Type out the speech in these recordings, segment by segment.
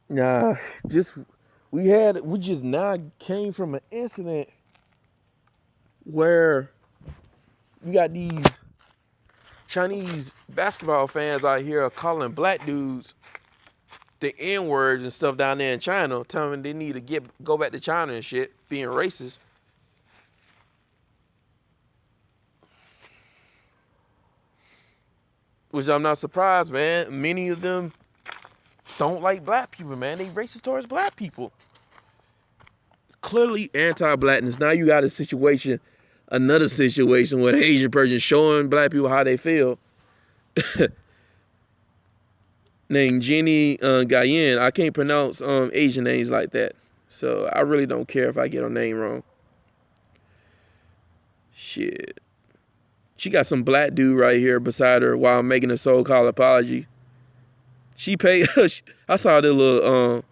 Nah, just we just now came from an incident where you got these Chinese basketball fans out here calling black dudes the N words and stuff down there in China, telling them they need to go back to China and shit, being racist. Which I'm not surprised, man. Many of them don't like black people, man. They racist towards black people. Clearly anti-blackness. Now you got another situation where the Asian person showing black people how they feel. Named Jenny Guyen. I can't pronounce Asian names like that. So I really don't care if I get her name wrong. Shit. She got some black dude right here beside her while making a so-called apology. She paid. I saw the little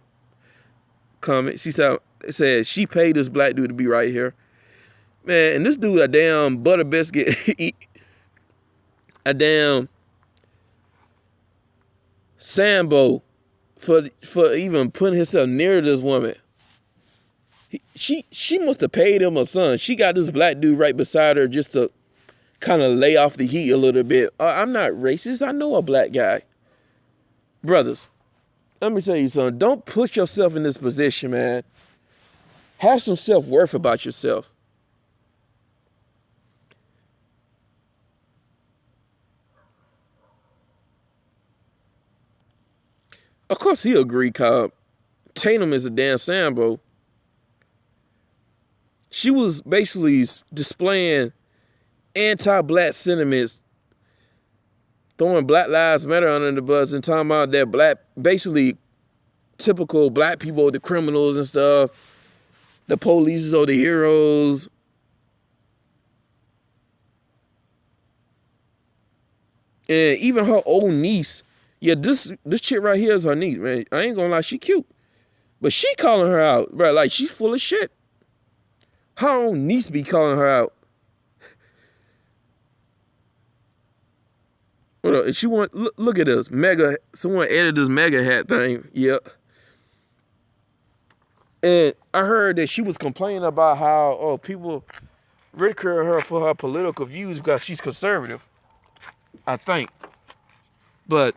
comment. She said, it said she paid this black dude to be right here. Man, and this dude a damn butter biscuit. A damn Sambo for even putting himself near this woman. She must have paid him a son. She got this black dude right beside her just to kind of lay off the heat a little bit. I'm not racist. I know a black guy. Brothers, let me tell you something. Don't put yourself in this position, man. Have some self-worth about yourself. Of course he agreed, Cobb. Tatum is a damn Sambo. She was basically displaying anti-black sentiments, throwing Black Lives Matter under the bus and talking about that basically typical black people, the criminals and stuff, the police are the heroes. And even her old niece, yeah, this chick right here is her niece, man. I ain't gonna lie, she cute. But she calling her out, bro, like she's full of shit. Her own niece be calling her out. What she want? Look at this mega. Someone edited this mega hat thing. Yep. And I heard that she was complaining about how people ridicule her for her political views because she's conservative. I think. But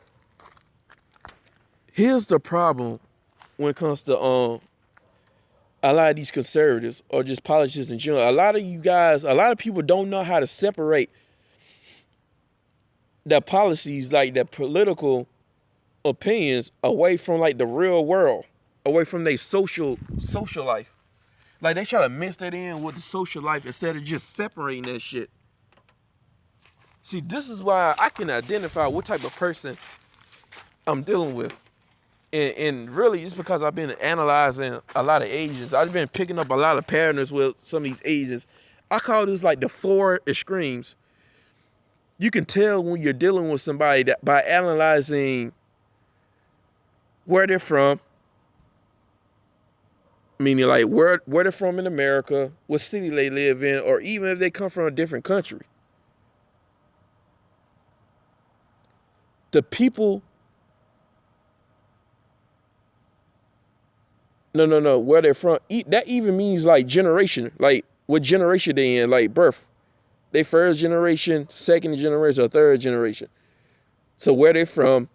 here's the problem when it comes to a lot of these conservatives or just politicians in general. A lot of people don't know how to separate their policies, like their political opinions, away from like the real world, away from their social life. Like they try to mix that in with the social life instead of just separating that shit. See, this is why I can identify what type of person I'm dealing with. And really, it's because I've been analyzing a lot of Asians. I've been picking up a lot of patterns with some of these Asians. I call this like the four extremes. You can tell when you're dealing with somebody that by analyzing where they're from, meaning like where they're from in America, what city they live in, or even if they come from a different country. The people, no, where they're from, that even means like generation, like what generation they in, like birth. They first generation, second generation, or third generation. So where they're from,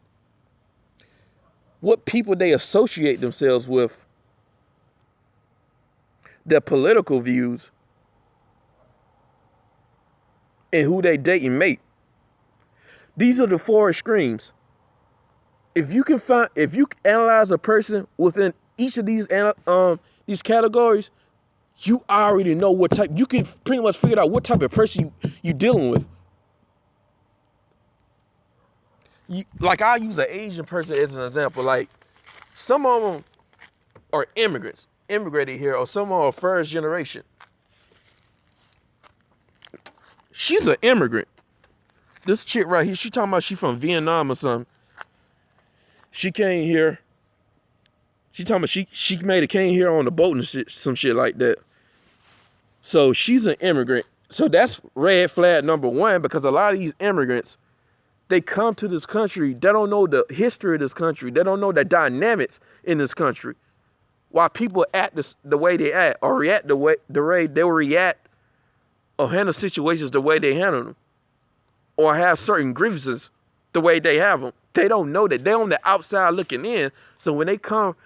what people they associate themselves with, their political views, and who they date and mate. These are the four extremes. If you analyze a person within each of these categories, you already know what type. You can pretty much figure out what type of person you dealing with. Like I'll use an Asian person as an example. Like some of them are immigrated here, or some are first generation. She's an immigrant. This chick right here, she talking about she from Vietnam or something. She came here. She talking about she came here on the boat and some shit like that. So she's an immigrant. So that's red flag number one, because a lot of these immigrants, They come to this country. They don't know the history of this country. They don't know the dynamics in this country. Why people act the way they act, or react the way they will react, or handle situations the way they handle them, or have certain grievances the way they have them. They don't know that. They're on the outside looking in. So when they come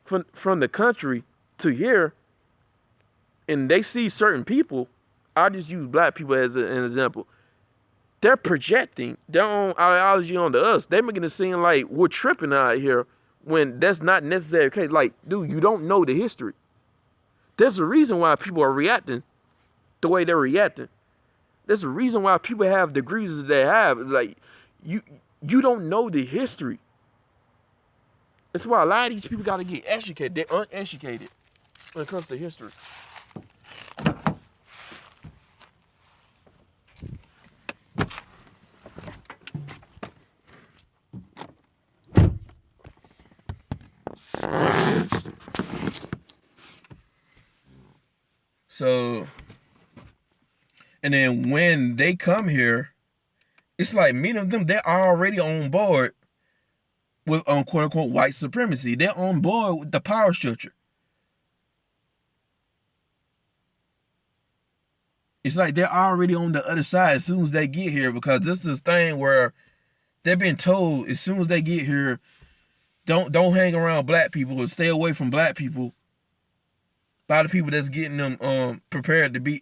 from the country to here, and they see certain people, I'll just use black people as an example. They're projecting their own ideology onto us. They're making it seem like we're tripping out here when that's not necessarily the case. Like, dude, you don't know the history. There's a reason why people are reacting the way they're reacting. There's a reason why people have the grievances they have. It's like, you don't know the history. That's why a lot of these people got to get educated. They're uneducated when it comes to history. So, and then when they come here, it's like many of them, they're already on board with quote unquote white supremacy. They're on board with the power structure. It's like they're already on the other side as soon as they get here, because this is this thing where they've been told as soon as they get here, don't hang around black people or stay away from black people by the people that's getting them prepared to be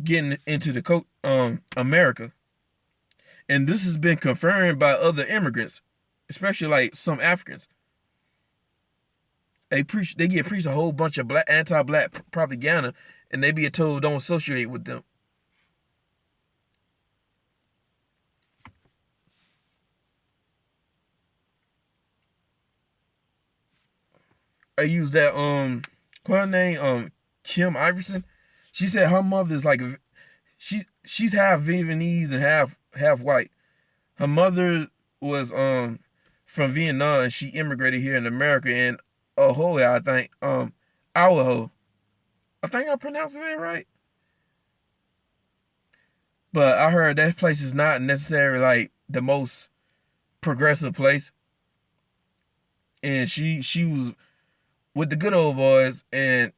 getting into the America. And this has been confirmed by other immigrants, especially like some Africans. They get preached a whole bunch of anti-black propaganda, and they be told don't associate with them. I use that what's her name, Kim Iverson. She said her mother's like she's half Vietnamese and half white. Her mother was from Vietnam, and she immigrated here in America in Ahoy, I think. Idaho. I think I'm pronouncing it right. But I heard that place is not necessarily like the most progressive place. And she was with the good old boys, and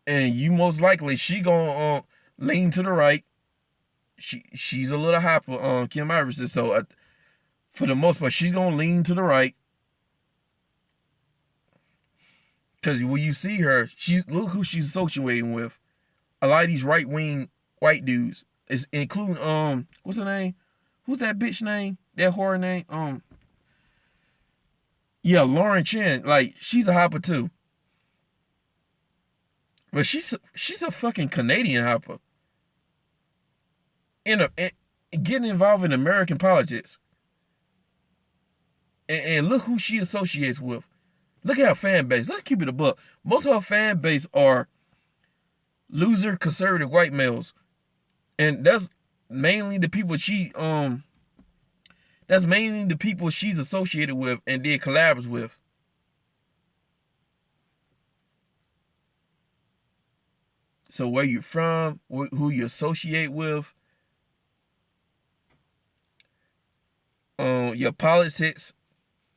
you most likely she gonna lean to the right. She's a little hyper on Kim Iverson, so for the most part she's gonna lean to the right. Cause when you see her, look who she's associating with. A lot of these right wing white dudes, is including what's her name? Who's that bitch name? That horror name? Yeah, Lauren Chen. Like, she's a hopper too. But she's a fucking Canadian hopper. In getting involved in American politics. And look who she associates with. Look at her fan base. Let's keep it a buck. Most of her fan base are loser conservative white males. And that's mainly the people she's associated with and did collabs with. So where you're from, who you associate with, your politics,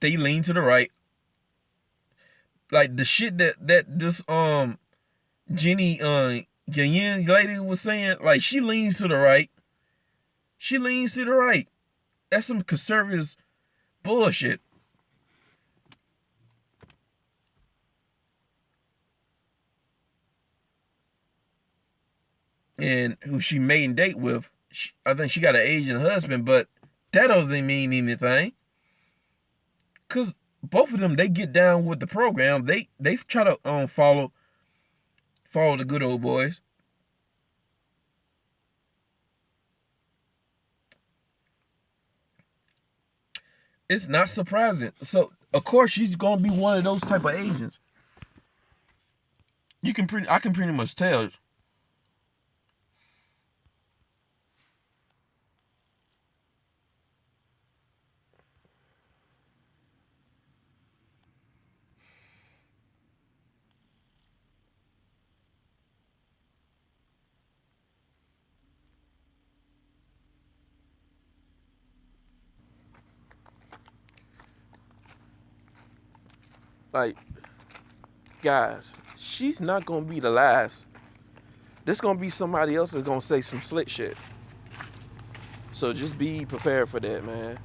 they lean to the right. Like the shit that this Jenny Guyen lady was saying, like, she leans to the right. She leans to the right. That's some conservative bullshit. And who she maiden date with, I think she got an Asian husband, but that doesn't mean anything. Cause both of them, they get down with the program. They try to follow the good old boys. It's not surprising. So of course she's gonna be one of those type of Asians. I can pretty much tell. Like, guys, she's not gonna be the last. There's gonna be somebody else that's gonna say some slick shit. So just be prepared for that, man.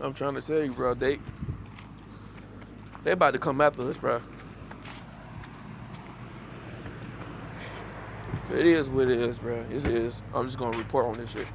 I'm trying to tell you, bro, they about to come after us, bro. It is what it is, bro. It is. I'm just gonna report on this shit.